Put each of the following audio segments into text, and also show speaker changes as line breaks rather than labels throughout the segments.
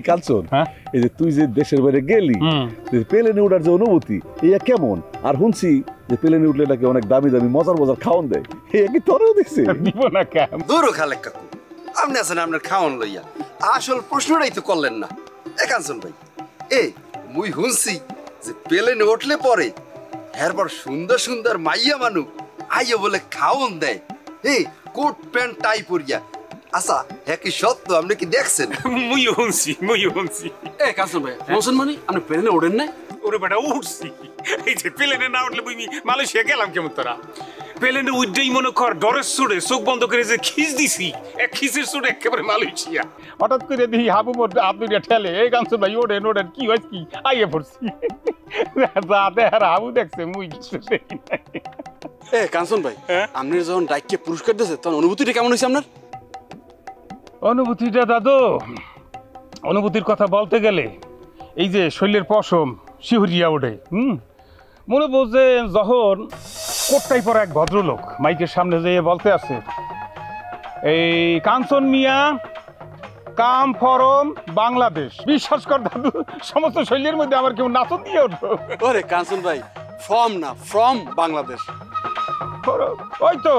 কাঞ্চন, এই যে তুই যে দেশের বাইরে গেলি, প্লেনে উঠার যে অনুভূতি ইয়া কেমন? আর শুনছি যে প্লেনে উঠলে নাকি অনেক দামি দামি মজার মজার খাওয়ান দেয়, এই কি তোরও দিছে?
দিব না কেন?
দূরও খালেক কাকু, আপনি আছেন আপনার খাওয়ান লইয়া, আসল প্রশ্নটাই তো করলেন না। কাঞ্চন ভাই, মুই শুনছি যে প্লেনে উঠলে পরে এরপর সুন্দর সুন্দর মাইয়া মানু আইয়া বলে খাওয়ান দেয়, কোট প্যান্ট টাই পরিয়া। আচ্ছা, হ্যাঁ কি সত্য? আপনি কি দেখছেন?
মুইও শুনছি।
কাঞ্চন ভাই, বলছেন মানে আপনি প্লেনে ওঠেন না?
ওরে বেটা উঠছি, এই যে প্লেনে না উঠলে বুঝবি মালয়েশিয়া গেলাম কেমন তোরা? প্লেনে উঠতেই মনে কর ডরের সুরে চোখ বন্ধ করে যে খিস দিছি, এক খিসের সুরে একেবারে মালয়েশিয়া।
হঠাৎ করে দেখি হাবু মধ্যে আব্দুলিয়া ঠেলে, এই কাঞ্চন ভাই ওঠেন কি হয়েছে কি? আইয়ে পড়ছি। হাবু দেখছে, মুই কিছু দেখি নাই।
কাঞ্চন ভাই, আপনি যখন ডাইককে পুরস্কার দিয়েছে তখন অনুভূতিটা কেমন হয়েছে আপনার?
অনুভূতিটা দাদু, অনুভূতির কথা বলতে গেলে এই যে শৈলের পশম শিহরিয়া ওঠে। মনে বোঝে যখন কোটটাই পর এক ভদ্রলোক মাইকের সামনে যেয়ে বলতে আছে, এই কাঞ্চন মিয়া কাম ফরম বাংলাদেশ। বিশ্বাস কর দাদু, সমস্ত শৈলের মধ্যে আমার কেউ নাচন দিয়ে উঠবো।
ওরে কাঞ্চন ভাই, ফর্ম না, ফ্রম বাংলাদেশ।
ওই তো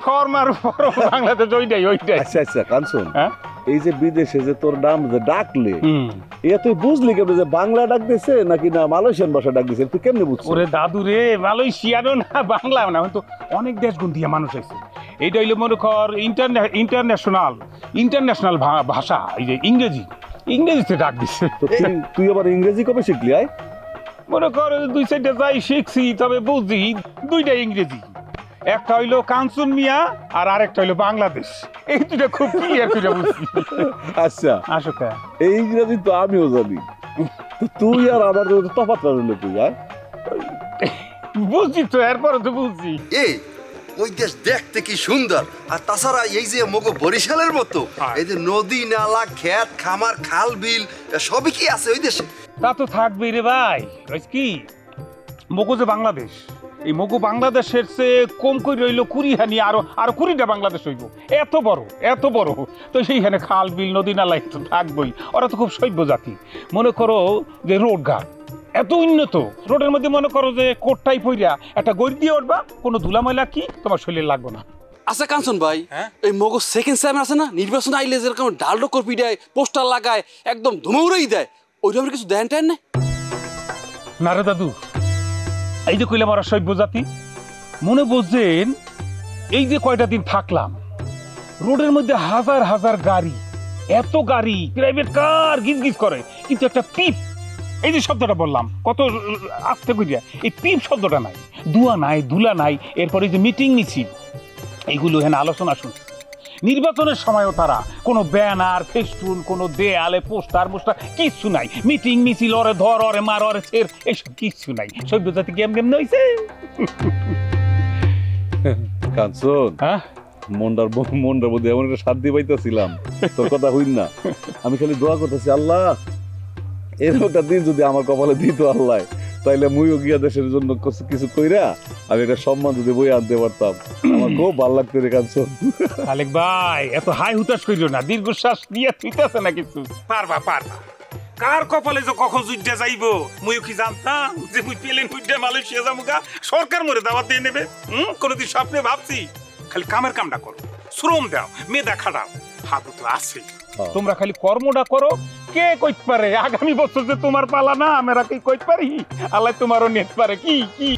ফর্ম আর ফরম বাংলাদেশ, ওইটাই।
আচ্ছা আচ্ছা কাঞ্চন, এই যে বিদেশে যে তোর নাম যে ডাকলে, তুই বুঝলি কেমন যে বাংলা ডাক দিছে নাকি না মালয়েশিয়ান ভাষা ডাক দিছে? তুই কেমনে বুঝছিস?
ওরে দাদু রে, মালয়েশিয়ারও না বাংলা না, কিন্তু অনেক দেশ গুণ দিয়ে মানুষ আছে। এইটা হইলে মনে কর ইন্টারন্যাশনাল ভাষা, এই যে ইংরেজিতে ডাক দিছে।
তুই আবার ইংরেজি কবে শিখলি?
মনে কর 2-4টা যাই শিখছি, তবে বুঝি দুইটা ইংরেজি। একটা হইলো কাঞ্চন মিয়া আর আরেকটা হইলো বাংলাদেশ। এই দুটা খুব ক্লিয়ার করে বুঝছি।
আচ্ছা
আসো কা,
এই ইংরেজি তো আমিও জানি, তুই আর আমার তফাৎ হলো তুই।
বুঝছি তো, এরপরে তো বুঝছি।
ওই দেশ দেখতে কি সুন্দর, আর তাছাড়া এই যে মগো বরিশালের মতো এই যে নদী নালা ক্ষেত খামার খাল বিল সবই কি আছে ওই দেশে?
তা তো থাকবেই রে ভাই। কি মগো যে বাংলাদেশ, এই মগো বাংলাদেশের চেয়ে কম করে রইল 20 আরো 20টা বাংলাদেশ হইব। এত বড় তো সেইখানে খাল বিল নদী নালা তো থাকবই। ওরা তো খুব সভ্য জাতি। মনে করো যে রোড ঘাট এত উন্নত, রোডের মধ্যে মনে করো যে কোটটাই পইরা একটা গড়ি দিয়ে উঠবা, কোনো ধুলা ময়লা কি তোমার শরীরে লাগবে না।
আচ্ছা কাঞ্চন ভাই, এই মগো সেকেন্ড টাইম আছে না, নির্বাচন আইলে যেরকম ডাল ডকর পিটায়, পোস্টার লাগায়, একদম ধুমৌড়াই দেয়, ওইটা কিছু দেন টেন না?
না রে দাদু, এই যে কইলাম ওরা সভ্য জাতি। মনে বুঝছেন, এই যে কয়টা দিন থাকলাম, রোডের মধ্যে হাজার হাজার গাড়ি, এত গাড়ি, প্রাইভেট কার গিজ করে, কিন্তু একটা পিপ, এই যে শব্দটা বললাম কত আস্তে কইরা, এই পিপ শব্দটা নাই, দুয়া নাই, ধুলা নাই। এরপরে যে মিটিং মিছিল, এইগুলো হেন আলোচনা শুনছে। নির্বাচনের সময়ও তারা কোনো ব্যানার ফেস্টুন, কোনো দেয়ালে পোস্টার কিচ্ছু নাই। মিটিং মিছিল, ওরে ধর, ওরে মার, ওরে ছেড়, এইসব কিচ্ছু নাই। সভ্য জাতি কেমন হয়েছে?
কাঞ্চন, মন্ডার মধ্যে এমন একটা শান্তি পাইতেছিলাম তোর কথা হইন না। আমি খালি দোয়া করতেছি, আল্লাহ এরকম একটা দিন যদি আমার কপালে দিত আল্লাহ, তাইলে মুইও গিয়া দেশের জন্য কিছু কইরা আমি একটা সম্মান যদি বই আনতে পারতাম। আমার খুব ভালো লাগতো রে কাঞ্চন।
খালেক ভাই, এত হাই হুতাশ করিও না, দীর্ঘশ্বাস দিয়ে থুইতাছে না কিছু।
পারবা কার কপালে যে কখন যুদ্ধে যাইবো মুইও কি জানতাম যে মুই প্লেন উঠে মালয়েশিয়া যাবো গা? সরকার মরে দাওয়াত দিয়ে নেবে? কোনোদিন স্বপ্নে ভাবছি? খালি কামের কামটা করো, শ্রম দাও, মেধা খাটাও, হাবু তো আছে।
তোমরা খালি কর্মটা করো, কে কইতে পারে আগামী বছর যে তোমার পালা না, আমরা কি কইতে পারি? আল্লাহ তোমারও নেট পারে কি কি